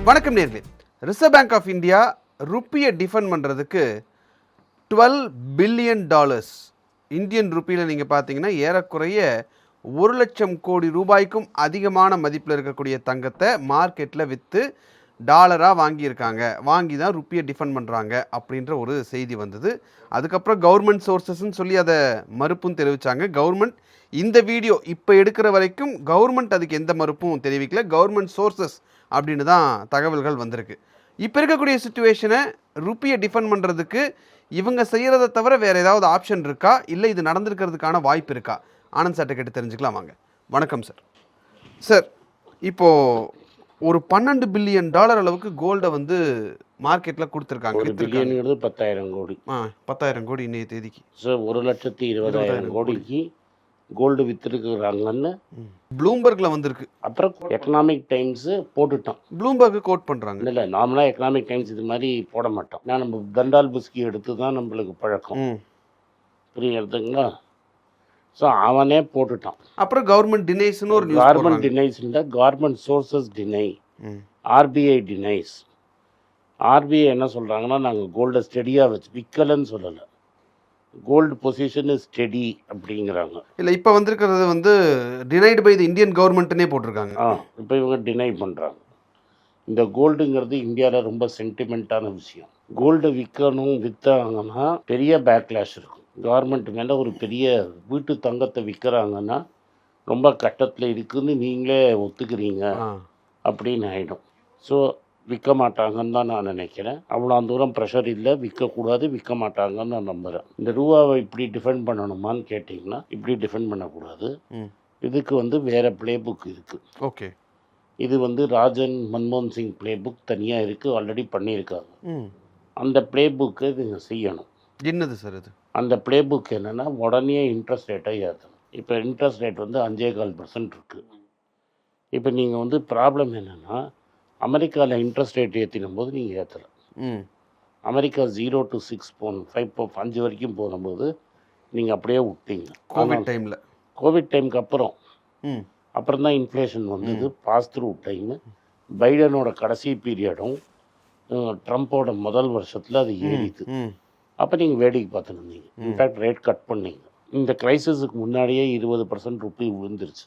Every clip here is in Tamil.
வணக்கம் நேர்களே. ரிசர்வ் பேங்க் ஆஃப் இந்தியா ருப்பியை டிஃபெண்ட் பண்ணுறதுக்கு $12 பில்லியன் இந்தியன் ருப்பியில் நீங்கள் பார்த்தீங்கன்னா ஏறக்குறைய 1,00,000 கோடி ரூபாய்க்கும் அதிகமான மதிப்பில் இருக்கக்கூடிய தங்கத்தை மார்க்கெட்டில் விற்று டாலராக வாங்கியிருக்காங்க. வாங்கி தான் ருப்பியை டிஃபெண்ட் பண்ணுறாங்க அப்படின்ற ஒரு செய்தி வந்தது. அதுக்கப்புறம் கவர்மெண்ட் சோர்சஸ்ன்னு சொல்லி அதை மறுப்பும் தெரிவித்தாங்க. கவர்மெண்ட் இந்த வீடியோ இப்போ எடுக்கிற வரைக்கும் கவர்மெண்ட் அதுக்கு எந்த மறுப்பும் தெரிவிக்கல. கவர்மெண்ட் சோர்சஸ் அப்படின்னு தான் தகவல்கள் வந்திருக்கு. இப்போ இருக்கக்கூடிய சுச்சுவேஷனை ருப்பியை டிஃபெண்ட் பண்ணுறதுக்கு இவங்க செய்கிறத தவிர வேறு ஏதாவது ஆப்ஷன் இருக்கா, இல்லை இது நடந்திருக்கிறதுக்கான வாய்ப்பு இருக்கா? ஆனந்த் சார்ட்ட கேட்டு தெரிஞ்சுக்கலாம் வாங்க. வணக்கம் சார். சார், இப்போது ஒரு $12 பில்லியன் அளவுக்கு கோல்டை வந்து மார்க்கெட்டில் கொடுத்துருக்காங்க. 10,000 கோடி. 10,000 கோடி இன்றைய தேதிக்கு. சார் 1,20,000 கோடிக்கு கோல்டு விற்றுருக்குறாங்கன்னு ப்ளூம்பர்கில் வந்திருக்கு. அப்புறம் எக்கனாமிக் டைம்ஸு போட்டுட்டான். ப்ளூம்பர்க்கு கோட் பண்ணுறாங்க. இல்லை, நார்மலாக எக்கனாமிக் டைம்ஸ் இது மாதிரி போட மாட்டோம். நான் நம்ம தண்டால் பிஸ்கி எடுத்து தான் நம்மளுக்கு பழக்கம். புரியுதுங்களா? ஸோ அவனே போட்டுட்டான். அப்புறம் கவர்மெண்ட் டினைஸ்னு ஒரு கவர்மெண்ட் டினைஸ் இல்லை, government sources deny, RBI டினைஸ். RBI என்ன சொல்கிறாங்கன்னா, நாங்கள் கோல்டை ஸ்டெடியாக வச்சு விற்கலன்னு சொல்லலை, கோல்டு பொசிஷன் இஸ் ஸ்டெடி அப்படிங்கிறாங்க. இல்லை, இப்போ வந்திருக்கிறது வந்து டினைடு பை தி இந்தியன் கவர்மெண்ட்னே போட்டிருக்காங்க. இப்போ இவங்க டினை பண்ணுறாங்க. இந்த கோல்டுங்கிறது இந்தியாவில் ரொம்ப சென்டிமெண்ட்டான விஷயம். கோல்டு விற்றாங்கன்னா பெரிய பேக்லாஷ் இருக்கும். கவர்மெண்ட் மேலே ஒரு பெரிய வீட்டு தங்கத்தை விற்கிறாங்கன்னா ரொம்ப கட்டத்தில் இருக்குதுன்னு நீங்களே ஒத்துக்கிறீங்க அப்படின்னு ஆகிடும். ஸோ விற்க மாட்டாங்கன்னு தான் நான் நினைக்கிறேன். அவ்வளோ தூரம் ப்ரெஷர் இல்லை, விற்கக்கூடாது, விற்க மாட்டாங்கன்னு நான் நம்புகிறேன். இந்த ரூபாவை இப்படி டிஃபெண்ட் பண்ணணுமான்னு கேட்டிங்கன்னா இப்படி டிஃபெண்ட் பண்ணக்கூடாது. இதுக்கு வந்து வேறு பிளே புக் இருக்குது. ஓகே, இது வந்து ராஜன் மன்மோகன் சிங் பிளே புக் தனியாக இருக்குது, ஆல்ரெடி பண்ணியிருக்காங்க. அந்த பிளே புக்கை நீங்கள் செய்யணும். என்னது சார் இது? அந்த பிளே புக் என்னென்னா, உடனே இன்ட்ரெஸ்ட் ரேட்டை ஏற்றணும். இப்போ இன்ட்ரெஸ்ட் ரேட் வந்து 5.25% இருக்குது. இப்போ நீங்கள் வந்து ப்ராப்ளம் என்னென்னா, அமெரிக்காவில் இன்ட்ரெஸ்ட் ரேட் ஏற்றினும் போது நீங்கள் ஏற்றலை. அமெரிக்கா 0 to 6 5 வரைக்கும் போகும்போது நீங்கள் அப்படியே விட்டீங்க. கோவிட் டைமுக்கு அப்புறம் தான் இன்ஃப்ளேஷன் வந்தது. பாஸ் த்ரூ டைமு பைடனோட கடைசி பீரியடும் ட்ரம்ப்போட முதல் வருஷத்தில் அது ஏறிது. அப்போ நீங்கள் வேடிக்கை பார்த்துன்னு இருந்தீங்க. இன்ஃபேக்ட் ரேட் கட் பண்ணீங்க. இந்த கிரைசிஸுக்கு முன்னாடியே 20% ருப்பி விழுந்துருச்சு,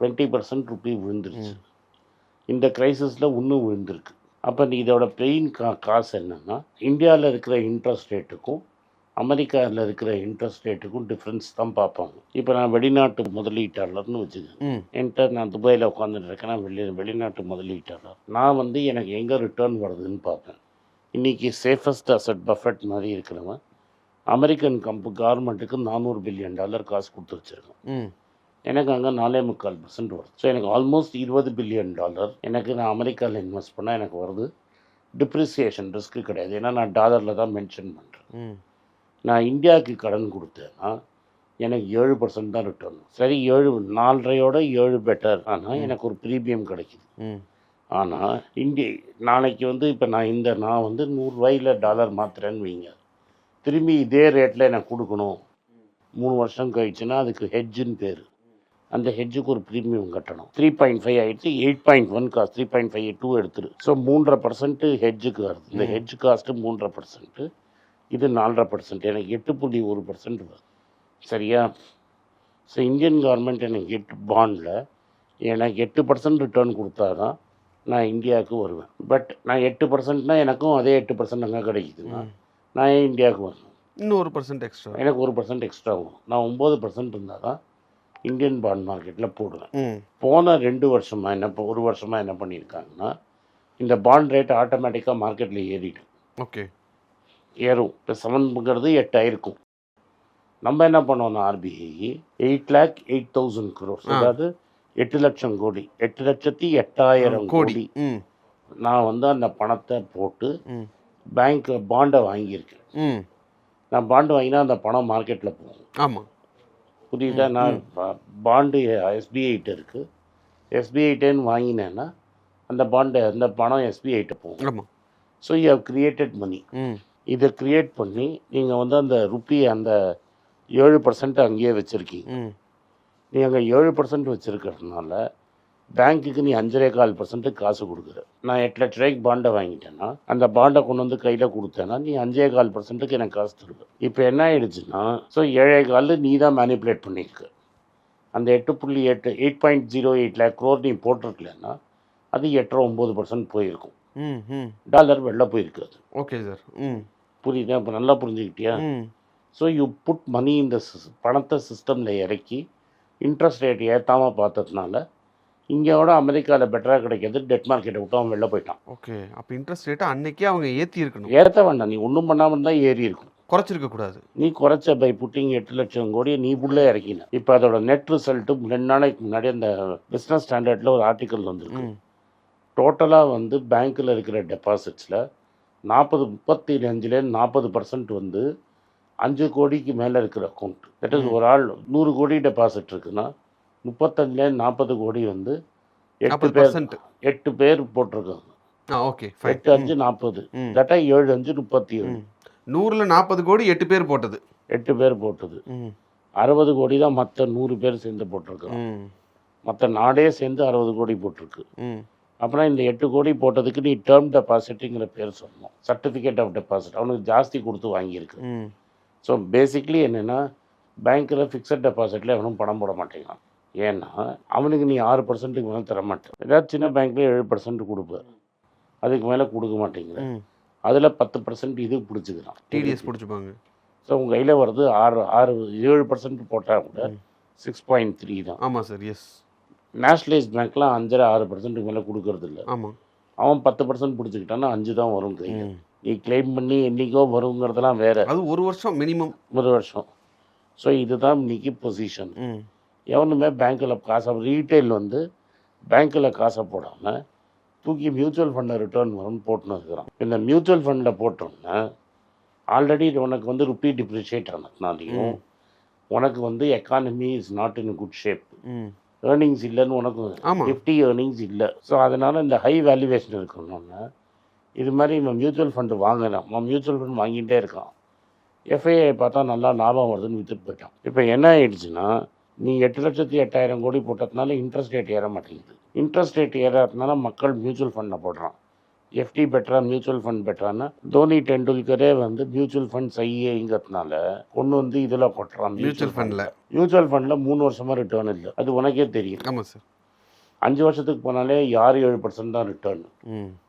20% ருப்பி விழுந்துருச்சு. இந்த கிரைசிஸில் இன்னும் விழுந்திருக்கு. அப்போ இதோட பெயின் காசு என்னென்னா, இந்தியாவில் இருக்கிற இன்ட்ரெஸ்ட் ரேட்டுக்கும் அமெரிக்காவில் இருக்கிற இன்ட்ரெஸ்ட் ரேட்டுக்கும் டிஃப்ரென்ஸ் தான் பார்ப்பாங்க. இப்போ நான் வெளிநாட்டு முதலீட்டாளர்னு வச்சுக்கேன். என்கிட்ட நான் துபாயில் உட்காந்துட்டு இருக்கேன், நான் வெளிநாட்டு முதலீட்டாளர். நான் வந்து எனக்கு எங்கே ரிட்டர்ன் வருதுன்னு பார்ப்பேன். இன்றைக்கி சேஃபஸ்ட் அசட் பஃபெட் மாதிரி இருக்கிறவன் அமெரிக்கன் கவர்மெண்ட்டுக்கு $400 பில்லியன் காசு கொடுத்து வச்சுருக்கேன். எனக்கு அங்கே 4.25% வருது. ஸோ எனக்கு ஆல்மோஸ்ட் $20 பில்லியன் எனக்கு நான் அமெரிக்காவில் இன்வெஸ்ட் பண்ணால் எனக்கு வருது. டிப்ரிசியேஷன் ரிஸ்க்கு கிடையாது, ஏன்னா நான் டாலரில் தான் மென்ஷன் பண்ணுறேன். நான் இந்தியாவுக்கு கடன் கொடுத்தேன்னா எனக்கு 7% தான் ரிட்டர்ன். சரி, 4.5 பெட்டர், ஆனால் எனக்கு ஒரு ப்ரீமியம் கிடைக்கிது. ஆனால் நாளைக்கு வந்து இப்போ நான் வந்து $100 மாற்றுறேன்னு வைங்க, திரும்பி இதே ரேட்டில் எனக்கு கொடுக்கணும் 3 வருஷம் கழிச்சுன்னா அதுக்கு ஹெட்ஜுன்னு பேர். அந்த ஹெட்ஜுக்கு ஒரு ப்ரீமியம் கட்டணும். 3.5 ஆகிடுச்சு, 8.1 காஸ்ட் 3.52 எடுத்துரு. ஸோ 3.5% ஹெட்ஜுக்கு வருது. இந்த ஹெட்ஜ் காஸ்ட்டு 3.5%, இது 4.5%, எனக்கு 8.1% வருது. சரியா? ஸோ இந்தியன் கவர்மெண்ட் எனக்கு 8 பாண்டில் எனக்கு 8% ரிட்டர்ன் கொடுத்தா தான் நான் இந்தியாவுக்கு வருவேன். பட் நான் 8%னால் எனக்கும் அதே 8% அங்கே கிடைக்குதுன்னா நான் ஏன் இந்தியாவுக்கு வரணும்? இன்னும் 1% எக்ஸ்ட்ரா, எனக்கு 1% எக்ஸ்ட்ரா வரும். நான் 9% இருந்தால் தான் இந்தியன் பாண்ட் மார்க்கெட்டில் போடுவேன். போன 2 வருஷமாக ஒரு வருஷமாக என்ன பண்ணியிருக்காங்கன்னா, இந்த பாண்ட் ரேட் ஆட்டோமேட்டிக்காக மார்க்கெட்டில் ஏறிடும். ஓகே, ஏறும். இப்போ 7ங்கிறது 8 ஆயிருக்கும். நம்ம என்ன பண்ணோம்னா, ஆர்பிஐ 8,08,000 crores, அதாவது 8 லட்சம் கோடி, 8,08,000 கோடி நான் வந்து அந்த பணத்தை போட்டு பேங்க் பாண்டை வாங்கியிருக்கேன். நான் பாண்டு வாங்கினா அந்த பணம் மார்க்கெட்டில் போகும். ஆமாம், புரியுதா? நான் பாண்டு எஸ்பிஐட்ட இருக்குது, எஸ்பிஐட்டேன்னு வாங்கினேன்னா அந்த பணம் எஸ்பிஐட்ட போகும். ஸோ யூ ஹவ் கிரியேட்டட் மணி. இதை கிரியேட் பண்ணி நீங்கள் வந்து அந்த ருப்பி அந்த 7% அங்கேயே வச்சுருக்கீங்க. நீங்கள் அங்கே 7% வச்சுருக்கிறதுனால பேங்க்குக்கு நீ 5.25% காசு கொடுக்குற. நான் 8 லட்ச ரூபாய்க்கு பாண்டை வாங்கிட்டேன்னா அந்த பாண்டை கொண்டு வந்து கையில் கொடுத்தேன்னா நீ 5.25%க்கு எனக்கு காசு தருவ. இப்போ என்ன ஆயிடுச்சுன்னா ஸோ 7.25 நீ தான் மேனிப்புலேட் பண்ணியிருக்க. அந்த 8.08 lakh crore நீ போட்டிருக்கலன்னா அது 8.9% போயிருக்கும். டாலர் வெளில போயிருக்காது. Okay sir. புரியுதா? இப்போ நல்லா புரிஞ்சுக்கிட்டியா? ஸோ யூ புட் மணி இந்த பணத்தை சிஸ்டமில் இறக்கி இன்ட்ரெஸ்ட் ரேட் ஏற்றாமல் பார்த்ததுனால இங்கேயோட அமெரிக்காவில் பெட்டராக கிடைக்கிறது. டெட் மார்க்கெட்டை விட்டு அவன் வெளில போயிட்டான். ஓகே, அப்போ இன்ட்ரெஸ்ட் ரேட்டை அன்னைக்கே அவங்க ஏற்றி இருக்கணும். ஏற்ற வேண்டாம், நீ ஒன்றும் பண்ணாமல் இருந்தால் ஏறி இருக்கும். குறைச்சிருக்க கூடாது. நீ குறைச்ச பை புட்டிங் 8 லட்சம் கோடியை நீ உள்ளே இறக்கின. இப்போ அதோட நெட் ரிசல்ட்டு 2 நாளைக்கு முன்னாடி அந்த பிஸ்னஸ் ஸ்டாண்டர்டில் ஒரு ஆர்டிக்கல் வந்திருக்கு. டோட்டலாக வந்து பேங்க்கில் இருக்கிற டெபாசிட்ஸில் 35% 40% வந்து 5 கோடிக்கு மேலே இருக்கிற அக்கௌண்ட். தட் இஸ் ஒரு ஆள் 100 கோடி டெபாசிட் இருக்குன்னா 35-40 கோடி வந்து 8 பேர் போட்டிருக்காங்க. ஓகே, 8-5-40 தட்டா 7-5-37. 100ல் 40 கோடி 8 பேர் போட்டது. 8 பேர் போட்டது. 60 கோடி தான் மற்ற 100 பேர் சேர்ந்து போட்டிருக்காங்க. மற்ற நாடே சேர்ந்து 60 கோடி போட்டிருக்கு. அப்புறம் இந்த 8 கோடி போட்டதுக்கு நீ டேர்ம் டெபாசிட்டுங்கிற பேர் சொல்லணும். சர்டிஃபிகேட் ஆஃப் டெபாசிட் அவனுக்கு ஜாஸ்தி கொடுத்து வாங்கியிருக்கு. ஸோ பேசிக்லி என்னென்னா பேங்க்கில் ஃபிக்ஸட் டெபாசிட்டில் எவனும் பணம் போட மாட்டேங்கிறான். ஏன்னா அவனுக்கு நீ 6%க்கு மேலே தர மாட்டேன். ஏதாவது சின்ன பேங்க்கில் 7% கொடுப்பேன், அதுக்கு மேலே கொடுக்க மாட்டேங்கிற. அதில் 10% இது பிடிச்சிக்கிறான், டிடிஎஸ் பிடிச்சிப்பாங்க. ஸோ உங்கள் கையில் வருது 7% போட்டால் கூட 6.3 தான். ஆமாம் சார், எஸ். நேஷ்னலைஸ் பேங்க்லாம் 5-6%க்கு மேலே கொடுக்கறது இல்லை. ஆமாம், அவன் 10% பிடிச்சிக்கிட்டான்னா 5 தான் வரும் கையில். நீ கிளைம் பண்ணி என்றைக்கோ வருங்கிறதுலாம் வேறு. அது 1 வருஷம் மினிமம். 1 வருஷம். ஸோ இதுதான் இன்னைக்கு பொசிஷன். எவனுமே பேங்க்கில் காசை ரீட்டைல் வந்து பேங்க்கில் காசை போடாமல் தூக்கி மியூச்சுவல் ஃபண்டில் ரிட்டர்ன் வரும்னு போட்டுன்னு இருக்கிறான். இந்த மியூச்சுவல் ஃபண்டில் போட்டோம்னா ஆல்ரெடி உனக்கு வந்து ருப்பி டிப்ரிஷியேட் ஆனதுனாலையும் உனக்கு வந்து economy is not in good shape. Earnings இல்லைன்னு உனக்கு 50 ஏர்னிங்ஸ் இல்லை. ஸோ அதனால் இந்த ஹை வேல்யூவேஷன் இருக்கணும்னா இது மாதிரி இவன் மியூச்சுவல் ஃபண்டு வாங்கினான். மியூச்சுவல் ஃபண்ட் வாங்கிட்டே இருக்கான். எஃப்ஐஐ பார்த்தா நல்லா லாபம் வருதுன்னு விற்றுட்டு போயிட்டான். இப்போ என்ன ஆயிடுச்சுன்னா நீ 8,08,000 கோடி போட்டதுனால இன்ட்ரெஸ்ட் ரேட் ஏற மாட்டேங்குது. இன்ட்ரெஸ்ட் ரேட் ஏறாததுனால மக்கள் மியூச்சுவல் ஃபண்டில் போடுறான். எஃப்டி பெட்டரா மியூச்சுவல் ஃபண்ட் பெட்டரானா தோனி டெண்டுல்கரே வந்து மியூச்சுவல் ஃபண்ட் செய்யுங்கிறதுனால கொண்டு வந்து இதில் கொட்டுறான். மியூச்சுவல் ஃபண்டில் 3 வருஷமாக ரிட்டர்ன் இல்லை. அது உனக்கே தெரியும். ஆமாம் சார். 5 வருஷத்துக்கு போனாலே 6-7% தான் ரிட்டர்ன்.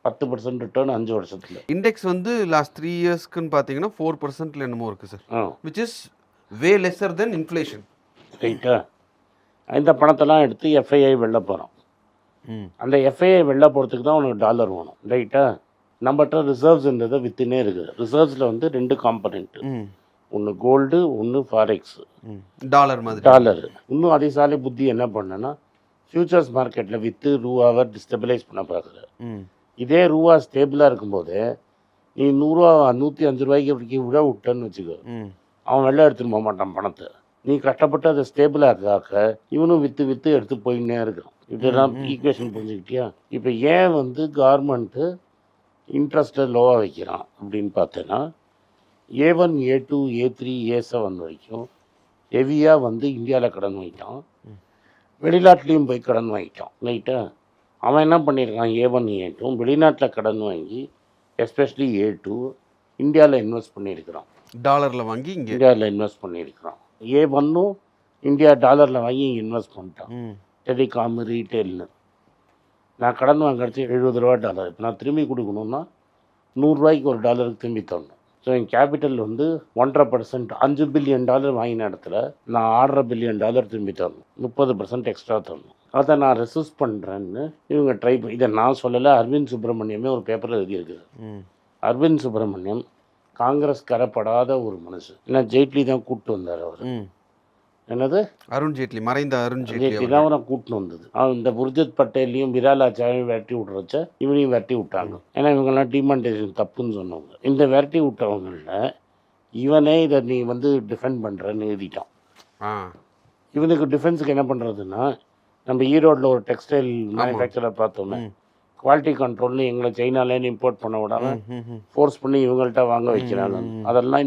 10% ரிட்டர்ன் 5 வருஷத்தில். இண்டெக்ஸ் வந்து லாஸ்ட் 3 இயர்ஸ்க்குன்னு பார்த்தீங்கன்னா 4% என்னமோ இருக்குது sir, which is way lesser then inflation. ரைட்டா? இந்த பணத்தெல்லாம் எடுத்து எஃப்ஐஐ வெளில போகிறோம். அந்த எஃப்ஐஐ வெளில போகிறதுக்கு தான் உனக்கு டாலர் வேணும். ரைட்டா? நம்மகிட்ட ரிசர்வ்ஸ்ன்றதை வித்துனே இருக்குது. ரிசர்வ்ஸில் வந்து 2 காம்பனென்ட்டு, ஒன்று கோல்டு, ஒன்று ஃபாரெக்ஸ். டாலர் மாதிரி. டாலர் இன்னும் அதிசாலி புத்தி என்ன பண்ணேன்னா ஃபியூச்சர்ஸ் மார்க்கெட்டில் விற்று ரூபாவை டிஸ்டபிளைஸ் பண்ண பார்க்குற. இதே ரூபா ஸ்டேபிளாக இருக்கும்போது நீ 100 ரூபா 105 ரூபாய்க்கு விட விட்டேன்னு வச்சுக்கோ, அவன் வெளில எடுத்துன்னு போக மாட்டான் பணத்தை. நீ கஷ்டப்பட்டு அதை ஸ்டேபிளாக இவனும் விற்று எடுத்து போயின்னே இருக்கான். இதெல்லாம் ஈக்குவேஷன் புரிஞ்சுக்கிட்டியா? இப்போ ஏன் வந்து கவர்மெண்ட்டு இன்ட்ரெஸ்ட்டை லோவாக வைக்கிறான் அப்படின்னு பார்த்தேன்னா A1 A2 A3 A7 வரைக்கும் ஹெவியாக வந்து இந்தியாவில் கடன் வாங்கிட்டான், வெளிநாட்டிலையும் போய் கடன் வாங்கிட்டான். ரைட்டா? அவன் என்ன பண்ணியிருக்கான், A1 A2 வெளிநாட்டில் கடன் வாங்கி எஸ்பெஷலி A2 இந்தியாவில் இன்வெஸ்ட் பண்ணியிருக்கிறான். டாலரில் வாங்கி இங்கே இந்தியாவில் இன்வெஸ்ட் பண்ணியிருக்கிறான். A1ம் இந்தியா டாலரில் வாங்கி இங்கே இன்வெஸ்ட் பண்ணிட்டான். டெலிகாம், ரீட்டெயில்னு. நான் கடன் வாங்கிறச்சு 70 ரூபா டாலர். இப்போ நான் திரும்பி கொடுக்கணுன்னா 100 ரூபாய்க்கு ஒரு டாலருக்கு திரும்பி தரணும். ஸோ என் கேபிட்டல் வந்து 1.5% $5 பில்லியன் வாங்கின இடத்துல நான் $6.5 பில்லியன் திரும்பி தரணும். 30% எக்ஸ்ட்ரா தரணும். அதை நான் ரெசிஸ்ட் பண்ணுறேன்னு இவங்க ட்ரை பண்ணி, இதை நான் சொல்லலை, அரவிந்த் சுப்ரமணியமே ஒரு பேப்பரில் எழுதியிருக்குது. அரவிந்த் சுப்ரமணியம் காங்கிரஸ் கரப்படாத ஒரு மனுஷன். ஏன்னா ஜெய்ட்லி தான் கூப்பிட்டு வந்தார். அவர் என்னது அருண் ஜேட்லி, மறைந்த அருண் ஜேட்லி தான் அவனை கூட்டின்னு வந்தது. அவன் இந்த புர்ஜத் பட்டேலையும் விராலாச்சாரையும் விரட்டி விட்றச்ச இவனையும் விரட்டி விட்டாங்க. ஏன்னா இவங்கெல்லாம் டிமானிட்டைசேஷன் தப்புன்னு சொன்னவங்க. இந்த விரட்டி விட்டவங்களில் இவனே இதை நீ வந்து டிஃபெண்ட் பண்ணுறன்னு எழுதிட்டான். இவனுக்கு டிஃபென்ஸுக்கு என்ன பண்ணுறதுன்னா நம்ம ஈரோட்டில் ஒரு டெக்ஸ்டைல் மேனுஃபேக்சரர் பார்த்தோமே, குவாலிட்டி கண்ட்ரோல்னு எங்களை சைனாலேருந்து இம்போர்ட் பண்ண விடாம ஃபோர்ஸ் பண்ணி இவங்கள்ட்ட வாங்க வைக்கிறாங்க. அதெல்லாம்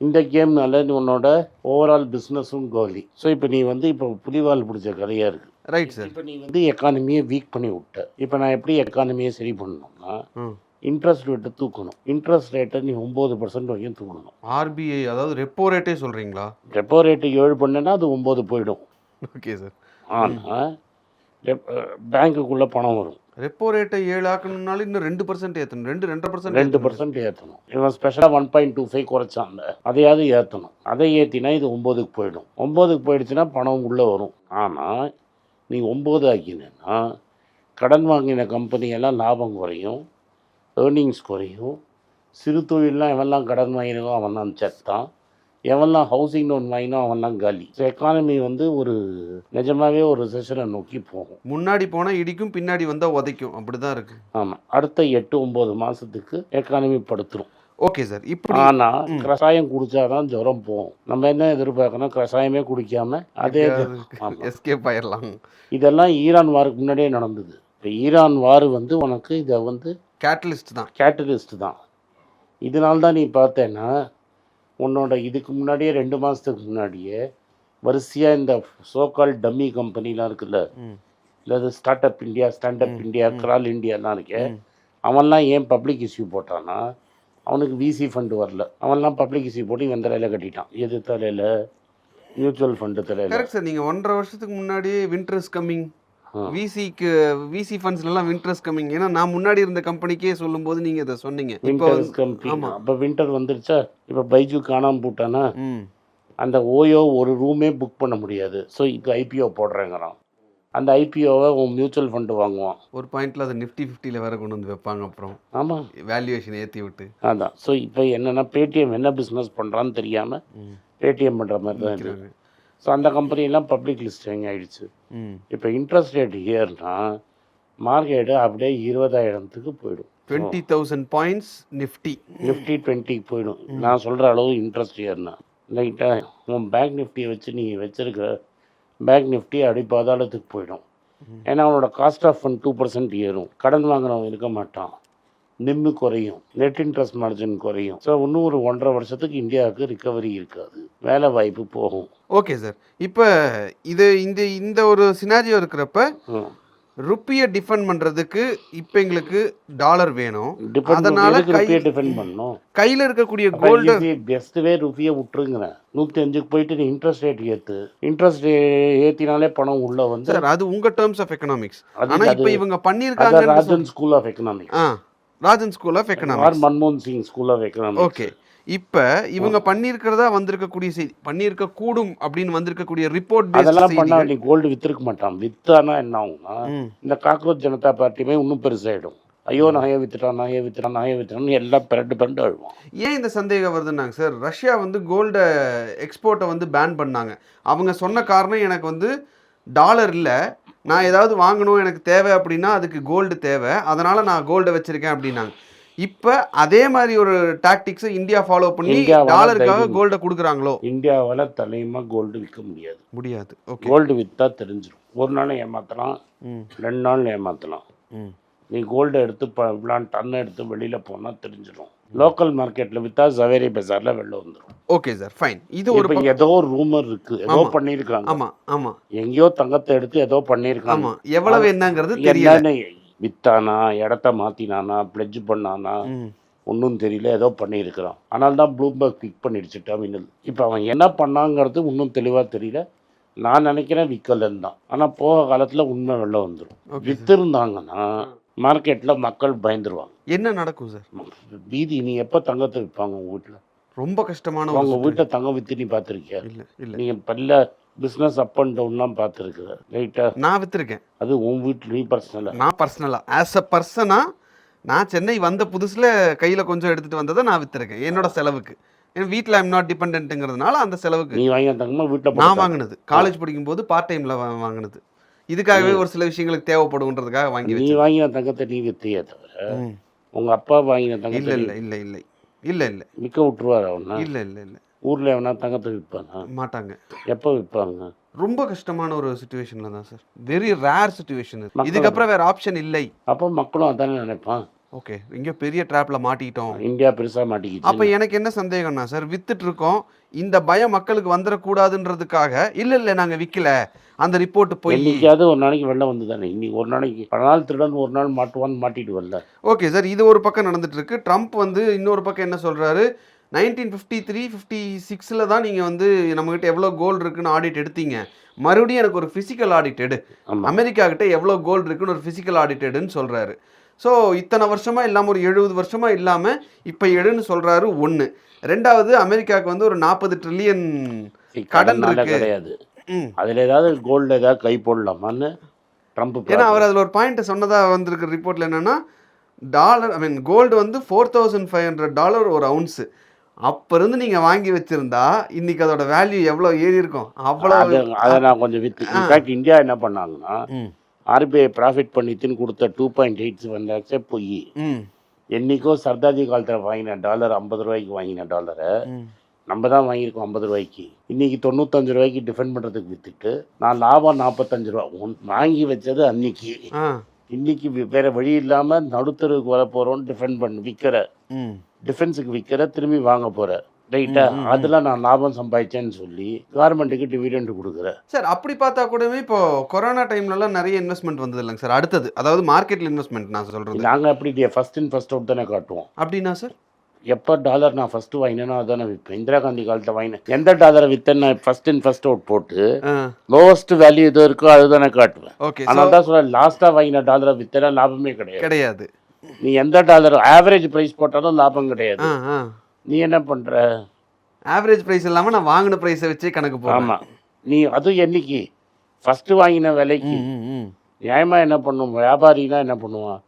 இந்த கேம்னால உன்னோட ஓவரால் பிஸ்னஸும் கோலி. ஸோ இப்போ நீ வந்து இப்போ புலிவால் பிடிச்ச கதையாக இருக்குது. Right sir. இப்போ நீ வந்து எக்கானமியை வீக் பண்ணி விட்ட. இப்போ நான் எப்படி எக்கானமியை சரி பண்ணணும்னா இன்ட்ரெஸ்ட் ரேட்டை தூக்கணும். இன்ட்ரெஸ்ட் ரேட்டை நீ 9% வரைக்கும் தூக்கணும். ஆர்பிஐ அதாவது ரெப்போ ரேட்டே சொல்கிறீங்களா? ரெப்போ ரேட்டு 7 பண்ணேன்னா அது 9 போயிடும். Okay sir. ஆனால் பேங்க்குள்ளே பணம் வரும். ரெப்போ ரேட்டை 7 ஆக்கணும்னாலும் இன்னும் 2% ஏற்றணும். 2% ஏற்றணும். இவன் ஸ்பெஷலாக 1.25 குறைச்சான்ல, அதையாவது ஏற்றணும். அதை ஏற்றினா இது 9க்கு போயிடும். 9க்கு போயிடுச்சுன்னா பணம் உள்ளே வரும். ஆனால் நீ 9 ஆக்கினா கடன் வாங்கின கம்பெனியெல்லாம் லாபம் குறையும், ஏர்னிங்ஸ் குறையும். சிறு தொழிலெலாம் எவெல்லாம் கடன் வாங்கினோ அவன் தான் செத்தான், எவெல்லாம் ஹவுசிங் லோன் வாங்கினோ அவன்லாம் காலி. ஸோ எக்கானமி வந்து ஒரு நிஜமாகவே ஒரு செஷனை நோக்கி போகும். முன்னாடி போனால் இடிக்கும், பின்னாடி வந்தால் உதைக்கும், அப்படி தான் இருக்குது. ஆமாம், அடுத்த 8-9 மாதத்துக்கு எக்கானமி படுத்துரும். Okay sir. இப்போ ஆனால் கஷாயம் குடித்தாதான் ஜுரம் போகும். நம்ம என்ன எதிர்பார்க்கணும், கஷாயமே குடிக்காம அதே எஸ்கேப் ஆயிடலாம். இதெல்லாம் ஈரான் வாருக்கு முன்னாடியே நடந்தது. இப்போ ஈரான் வார் வந்து உனக்கு இதை வந்து கேட்டலிஸ்ட் தான். இதனால்தான் நீ பார்த்தேன்னா உன்னோட இதுக்கு முன்னாடியே 2 மாதத்துக்கு முன்னாடியே வரிசையாக இந்த சோகால் டம்மி கம்பெனிலாம் இருக்குல்ல, இல்லை அது ஸ்டாண்டப் இந்தியா, கிரால் இந்தியாலாம் இருக்கே, அவன்லாம் ஏன் பப்ளிக் இஷ்யூ போட்டான்னா அவனுக்கு விசி ஃபண்டு வரல. அவன்லாம் பப்ளிக் இஷ்யூ போட்டு இவன் தலையில் கட்டிட்டான். எது தலையில்? மியூச்சுவல் ஃபண்டு தலையில். Correct sir. நீங்கள் 1.5 வருஷத்துக்கு முன்னாடியே வின்டர் இஸ் கம்மிங், விசி ஃபண்ட்ஸ்லாம் வின்டர் இஸ் கம்மிங், ஏன்னா நான் முன்னாடி இருந்த கம்பெனிக்கே சொல்லும்போது நீங்கள் இதை சொன்னீங்க. Winter is coming. அப்போ வின்டர் வந்துருச்சா? இப்போ பைஜு காணாமல் போட்டானா அந்த ஓயோ ஒரு ரூமே புக் பண்ண முடியாது. ஸோ இப்போ ஐபிஓ போடுறேங்கிறான். அந்த ஐபிஓவை உன் மியூச்சுவல் ஃபண்டு வாங்குவான். ஒரு பாயிண்டில் அது நிஃப்டி 50ல் வேறு கொண்டு வந்து வைப்பாங்க. அப்புறம் ஆமாம், வேல்யூவேஷன் ஏற்றி விட்டு. அதான். ஸோ இப்போ என்னென்னா பேடிஎம் என்ன பிஸ்னஸ் பண்ணுறான்னு தெரியாமல் பேடிஎம் பண்ணுற மாதிரி தான் இருக்குது. ஸோ அந்த கம்பெனியெல்லாம் பப்ளிக் லிஸ்டிங் ஆகிடுச்சு. இப்போ இன்ட்ரெஸ்ட் ரேட் ஏறுனா மார்க்கெட்டு அப்படியே 20,000க்கு போயிடும். 20,000 பாயிண்ட்ஸ் நிஃப்டி 20க்கு போயிடும். நான் சொல்கிற அளவு இன்ட்ரெஸ்ட் ஏறுனா லைட்டாக உன் பேங்க் நிஃப்டியை வச்சு நீங்கள் வச்சுருக்க பேங்க் நிஃப்டி அப்படி பாதாளத்துக்கு போயிடும். ஏன்னா அவனோட காஸ்ட் ஆஃப் ஃபண்ட் 2% ஏறும். கடன் வாங்குறவன் இருக்க மாட்டான், நிம்மு குறையும், நெட் இன்ட்ரெஸ்ட் மார்ஜின் குறையும். ஸோ இன்னும் ஒரு 1.5 வருஷத்துக்கு இந்தியாவுக்கு ரிக்கவரி இருக்காது, வேலை வாய்ப்பு போகும். Okay sir. இப்போ இது இந்த ஒரு சினாரியோ இருக்கிறப்ப ருப்பியை டிஃபெண்ட் பண்ணுறதுக்கு இப்போ எங்களுக்கு டாலர் வேணும். அதனால டிஃபெண்ட் பண்ணணும். கையில் இருக்கக்கூடிய கோல்டு பெஸ்ட்வே ருப்பியை விட்டுருங்கிறேன். 105க்கு போயிட்டு நீ இன்ட்ரெஸ்ட் ரேட் ஏற்று. இன்ட்ரெஸ்ட் ஏற்றினாலே பணம் உள்ள வந்து சார் அது உங்கள் டேர்ம்ஸ் ஆஃப் எக்கனாமிக்ஸ். ஆனால் இப்போ இவங்க பண்ணியிருக்காங்க Rajan School of Economics. Rajan School of Economics, மன்மோகன் Singh School of Economics. Okay. இப்போ இவங்க பண்ணியிருக்கிறதா வந்திருக்கக்கூடிய செய்தி, பண்ணியிருக்க கூடும் அப்படின்னு வந்திருக்கக்கூடிய ரிப்போர்ட் அதெல்லாம் பண்ணா நீ கோல்டு விற்றுருக்க மாட்டான். வித்தானா என்ன ஆகும்னா இந்த காக்ரோச் ஜனதா பார்ட்டியுமே இன்னும் பெருசாகிடும். ஐயோ நகையை வித்துட்டான் எல்லாம் பிரண்டு அழுவான். ஏன் இந்த சந்தேகம் வருதுன்னாங்க சார், ரஷ்யா வந்து கோல்டை எக்ஸ்போர்ட்டை வந்து பேன் பண்ணாங்க. அவங்க சொன்ன காரணம் எனக்கு வந்து டாலர் இல்லை, நான் ஏதாவது வாங்கணும் எனக்கு தேவை அப்படின்னா அதுக்கு கோல்டு தேவை, அதனால் நான் கோல்டை வச்சுருக்கேன் அப்படின்னாங்க. இப்போ அதே மாதிரி ஒரு டாக்டிக்ஸை இந்தியா ஃபாலோ பண்ணி டாலருக்காக கோல்டை கொடுக்குறாங்களோ? இந்தியாவால் தலையமாக கோல்டு விற்க முடியாது. ஓகே, கோல்டு விற்றா தெரிஞ்சிடும். ஒரு நாள் ஏமாற்றலாம், 2 நாள் ஏமாற்றலாம். நீ கோல்டை எடுத்து இவ்வளோ டன்னை எடுத்து வெளியில் போனால் தெரிஞ்சிடும். லோக்கல் மார்க்கெட்டில் விற்றா ஜவேரி பஜாரில் வெளில வந்துடும். Okay sir, fine. இது ஒரு ஏதோ ஒரு ரூமர் இருக்குது, ஏதோ பண்ணியிருக்காங்க. ஆமாம், எங்கேயோ தங்கத்தை எடுத்து ஏதோ பண்ணியிருக்காங்க. எவ்வளவு என்னங்கிறது தெரியல. வித்தானா, இடத்த மாற்றினானா, பிளெட்ஜ் பண்ணானா ஒன்றும் தெரியல, ஏதோ பண்ணியிருக்கிறான். ஆனால் தான் ப்ளூம்பர்க் கிளிக் பண்ணிடுச்சு டெர்மினல். இப்போ அவன் என்ன பண்ணாங்கிறது இன்னும் தெளிவாக தெரியல. நான் நினைக்கிறேன் விற்கலன்னு தான். ஆனால் போக காலத்தில் உண்மை வெளில வந்துடும். விற்றுருந்தாங்கன்னா மார்க்கெட்டில் மக்கள் பயந்துருவாங்க. என்ன நடக்கும் சார்? பீதி. நீ எப்போ தங்கத்தை விற்பாங்க உங்கள் வீட்டில்? ரொம்ப கஷ்டமான. உங்கள் வீட்டில் தங்கம் விற்று நீ பார்த்துருக்கியா? இல்லை. நீங்கள் பல்ல பிஸ்னஸ் அப் அண்ட் டவுன்லாம் பார்த்துருக்குற ரைட்டா? நான் விற்றுருக்கேன். அது உன் வீட்டில் நீ பர்சனலாக? நான் பர்சனலாக ஆஸ் அ பர்சனாக நான் சென்னை வந்த புதுசில் கையில் கொஞ்சம் எடுத்துகிட்டு வந்ததை நான் விற்றுருக்கேன் என்னோட செலவுக்கு. என் வீட்டில் ஐம் நாட் டிபெண்ட்ங்கிறதுனால அந்த செலவுக்கு. நீ வாங்கின தங்கமாக வீட்டில் நான் வாங்கினது காலேஜ் படிக்கும்போது பார்ட் டைமில் வாங்கினது. இதுக்காகவே ஒரு சில விஷயங்களுக்கு தேவைப்படுன்றதுக்காக வாங்கி. நீ வாங்கின தங்கத்தை நீ விற்றையே தவிர உங்கள் அப்பா வாங்கின தங்கத்தை இல்லை விற்க விட்டுருவார் அவனா? இல்லை. ஊரில் எவனா தங்கத்தை விற்பாங்க? மாட்டாங்க. எப்போ விற்பாங்க? ரொம்ப கஷ்டமான ஒரு சிச்சுவேஷனில் தான் சார். Very rare situation. இதுக்கப்புறம் வேறு ஆப்ஷன் இல்லை. அப்போ மக்களும் அதானே நினைப்பான். ஓகே, இங்கே பெரிய ட்ராப்பில் மாட்டிக்கிட்டோம். இந்தியா பெருசாக மாட்டிக்கிச்சு. அப்போ எனக்கு என்ன சந்தேகம்னா சார், வித்துட்டு இருக்கோம், இந்த பயம் மக்களுக்கு வந்துடக்கூடாதுன்றதுக்காக இல்லை நாங்கள் விற்கல, அந்த ரிப்போர்ட் போய் இன்னைக்காவது ஒரு நாளைக்கு வெளில வந்து தானே. இன்னைக்கு ஒரு நாளைக்கு பல நாள் திருடன் ஒரு நாள் மாட்டிட்டு வரல. ஓகே சார், இது ஒரு பக்கம் நடந்துட்டு இருக்கு. ட்ரம்ப் வந்து இன்னொரு பக்கம் என்ன சொல்றாரு, 1953, 56 தான் நீங்கள் வந்து நம்மகிட்ட எவ்வளோ கோல்டு இருக்குன்னு ஆடிட் எடுத்தீங்க, மறுபடியும் எனக்கு ஒரு ஃபிசிக்கல் ஆடிட் எடு, அமெரிக்கா கிட்ட எவ்வளோ கோல்டு இருக்குன்னு ஒரு ஃபிசிக்கல் ஆடிட் எடுன்னு சொல்கிறாரு. ஸோ இத்தனை வருஷமாக இல்லாமல் ஒரு 70 வருஷமாக இல்லாமல் இப்போ எடுன்னு சொல்கிறாரு. ஒன்று. ரெண்டாவது, அமெரிக்காவுக்கு வந்து ஒரு 40 ட்ரில்லியன் கடன் கிடையாது. அதில் ஏதாவது கோல்டு ஏதாவது கை போடலாமான்னு ட்ரம்ப், ஏன்னா அவர் அதில் ஒரு பாயிண்ட்டை சொன்னதாக வந்திருக்கிற ரிப்போர்ட்டில் என்னென்னா, கோல்டு வந்து $4,500 ஒரு அவுன்ஸு. அப்போ இருந்து நீங்கள் வாங்கி வச்சுருந்தா இன்றைக்கி அதோட வேல்யூ எவ்வளோ ஏறி இருக்கும். அவ்வளோ அதை நான் கொஞ்சம் இன்ஃபேக்ட் இந்தியா என்ன பண்ணாங்கன்னா, ஆர்பிஐ ப்ராஃபிட் பண்ணிட்டுன்னு கொடுத்த 2.87 lakhs போய் என்றைக்கோ சர்தார்ஜி காலத்தில் வாங்கின டாலர், 50 ரூபாய்க்கு வாங்கின டாலரை நம்ம தான் வாங்கியிருக்கோம் 50 ரூபாய்க்கு. இன்றைக்கி 95 ரூபாய்க்கு டிஃபெண்ட் பண்ணுறதுக்கு விற்றுட்டு நான் லாபம் 45 ரூபா வாங்கி வச்சது அன்னைக்கு. இன்னைக்கு வேறு வழி இல்லாமல் நடுத்தருக்கு வர போகிறோன்னு டிஃபெண்ட் விற்கிற, டிஃபென்ஸுக்கு விற்கிற, திரும்பி வாங்க போகிற, ரைட்டா? அதில் நான் லாபம் சம்பாதிச்சேன்னு சொல்லி கவர்மெண்ட்டுக்கு டிவிடெண்ட் கொடுக்குறேன் சார். அப்படி பார்த்தா கூடவே இப்போ கொரோனா டைம்லலாம் நிறைய இன்வெஸ்ட்மெண்ட் வந்தது இல்லைங்க சார். அடுத்தது, அதாவது மார்க்கெட்டில் இன்வெஸ்ட்மெண்ட் நான் சொல்கிறது. நாங்கள் அப்படி ஃபஸ்ட் இன் ஃபஸ்ட் அவுட் தானே காட்டுவோம். அப்படின்னா சார், எப்போ டாலர் நான் ஃபஸ்ட்டு வாங்கினேனோ அதானே விற்பேன். இந்திரா காந்தி காலத்தில் வாங்கினேன் எந்த டாலரை விற்றேன்னு நான் ஃபஸ்ட் இன் ஃபஸ்ட் அவுட் போட்டு லோவஸ்ட் வேல்யூ எதோ இருக்கோ அதுதானே காட்டுவேன். ஓகே, ஆனால் தான் சொல்ல லாஸ்ட்டாக வாங்கின டாலரை விற்றேன்னா லாபமே கிடையாது. நீ எந்த டாலர் ஆவரேஜ் ப்ரைஸ் போட்டாலும் லாபம் கிடையாது. நீ என்ன பண்ணுற? ஆவரேஜ் ப்ரைஸ் இல்லாமல் நான் வாங்கின ப்ரைஸை வச்சே கணக்கு போடுறேன். ஆமாம், நீ அதுவும் என்னைக்கு ஃபஸ்ட்டு வாங்கின விலைக்கு நியாயமாக என்ன பண்ணுவோம், வியாபாரினா என்ன பண்ணுவான்,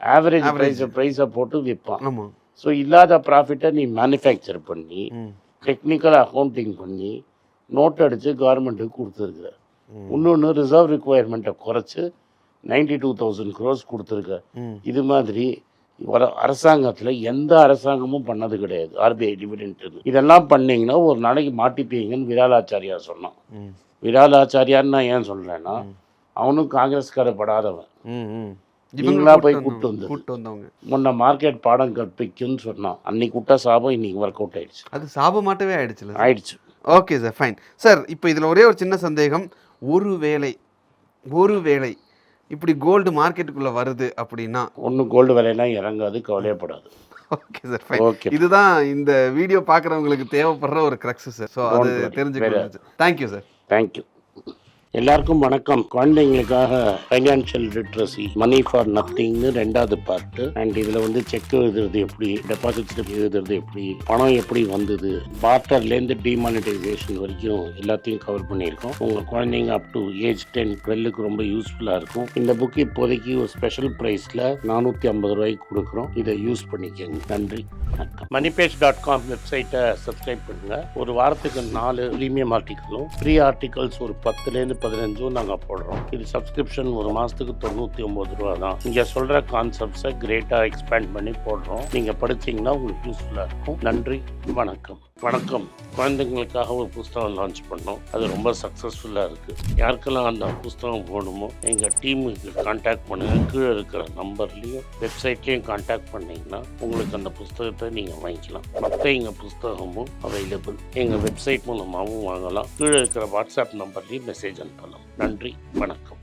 ஆவரேஜ் ப்ரைஸை போட்டு விற்பான். ஆமாம். ஸோ இல்லாத ப்ராஃபிட்டை நீ மேனுஃபேக்சர் பண்ணி டெக்னிக்கல் அக்கௌண்டிங் பண்ணி நோட் அடித்து கவர்மெண்ட்டுக்கு கொடுத்துருக்குற. இன்னொன்று ரிசர்வ் ரிக்குவயர்மெண்ட்டை குறைச்சி 92,000 crores கொடுத்துருக்க. இது மாதிரி அரசாங்கத்தில் எந்த அரசாங்கமும் பண்ணது கிடையாது ஆர்பிஐ டிவிடெண்ட். இதெல்லாம் பண்ணிங்கன்னா ஒரு நாளைக்கு மாட்டிப்பீங்கன்னு விராலாச்சாரியா சொன்னான். விராலாச்சாரியான்னு நான் ஏன் சொல்கிறேன்னா, அவனும் காங்கிரஸ்காரப்படாதவன். நீங்களா போய் கூப்பிட்டு வந்தவங்க. முன்ன மார்க்கெட் பாடம் கற்பிக்குன்னு சொன்னான். அன்னைக்கு விட்ட சாபம் இன்னைக்கு ஒர்க் அவுட் ஆயிடுச்சு. அது சாபமாட்டவே ஆயிடுச்சு. Okay sir, fine sir. இப்போ இதில் ஒரே ஒரு சின்ன சந்தேகம். ஒருவேளை இப்படி கோல்டு மார்க்கெட்டுக்குள்ளே வருது அப்படின்னா, ஒன்றும் கோல்டு விலையெல்லாம் இறங்காது, கவலையப்படாது. Okay sir, fine. ஓகே, இதுதான் இந்த வீடியோ பார்க்குறவங்களுக்கு தேவைப்படுற ஒரு கிரக்ஸ் சார். ஸோ அது தெரிஞ்சுக்கலாம். Thank you sir. தேங்க்யூ. எல்லாருக்கும் வணக்கம். குழந்தைங்களுக்காக ஃபைனான்ஷியல் லிட்ரஸி, மணி ஃபார் நத்திங்னு 2வது பார்ட்டு. அண்ட் இதில் வந்து செக் எழுதுறது எப்படி, டெபாசிட் ஸ்லிப் எழுதுறது எப்படி, பணம் எப்படி வந்தது, பார்ட்டர்லேருந்து டிமானிட்டைசேஷன் வரைக்கும் எல்லாத்தையும் கவர் பண்ணியிருக்கோம். உங்கள் குழந்தைங்க அப் டு ஏஜ் 10, 12க்கு ரொம்ப யூஸ்ஃபுல்லாக இருக்கும். இந்த புக் இப்போதைக்கு ஒரு ஸ்பெஷல் ப்ரைஸில் 450 ரூபாய்க்கு கொடுக்குறோம். இதை யூஸ் பண்ணிக்கோங்க. நன்றி, வணக்கம். moneypage.com வெப்சைட்டை சப்ஸ்கிரைப் பண்ணுங்கள். ஒரு வாரத்துக்கு 4 ப்ரீமியம் ஆர்டிக்கலும் ஃப்ரீ ஆர்டிகல்ஸ் ஒரு 10லேருந்து 15 நாங்கள் போடுறோம். இது சப்ஸ்கிரிப்ஷன் ஒரு மாதத்துக்கு 99 ரூபா தான். இங்கே சொல்கிற கான்செப்ட்ஸை கிரேட்டாக எக்ஸ்பேண்ட் பண்ணி போடுறோம். நீங்கள் படித்தீங்கன்னா உங்களுக்கு யூஸ்ஃபுல்லாக இருக்கும். நன்றி, வணக்கம். குழந்தைங்களுக்காக ஒரு புஸ்தகம் லான்ச் பண்ணோம். அது ரொம்ப சக்ஸஸ்ஃபுல்லாக இருக்குது. யாருக்கெல்லாம் அந்த புஸ்தகம் போகணுமோ எங்கள் டீமுக்கு கான்டாக்ட் பண்ணுங்கள். கீழே இருக்கிற நம்பர்லேயும் வெப்சைட்லேயும் கான்டாக்ட் பண்ணிங்கன்னா உங்களுக்கு அந்த புஸ்தகத்தை நீங்கள் வாங்கிக்கலாம். மற்ற எங்கள் புஸ்தகமும் அவைலபிள். எங்கள் வெப்சைட் மூலமாகவும் வாங்கலாம். கீழே இருக்கிற வாட்ஸ்அப் நம்பர்லேயும் மெசேஜ் அனுப்பலாம். நன்றி, வணக்கம்.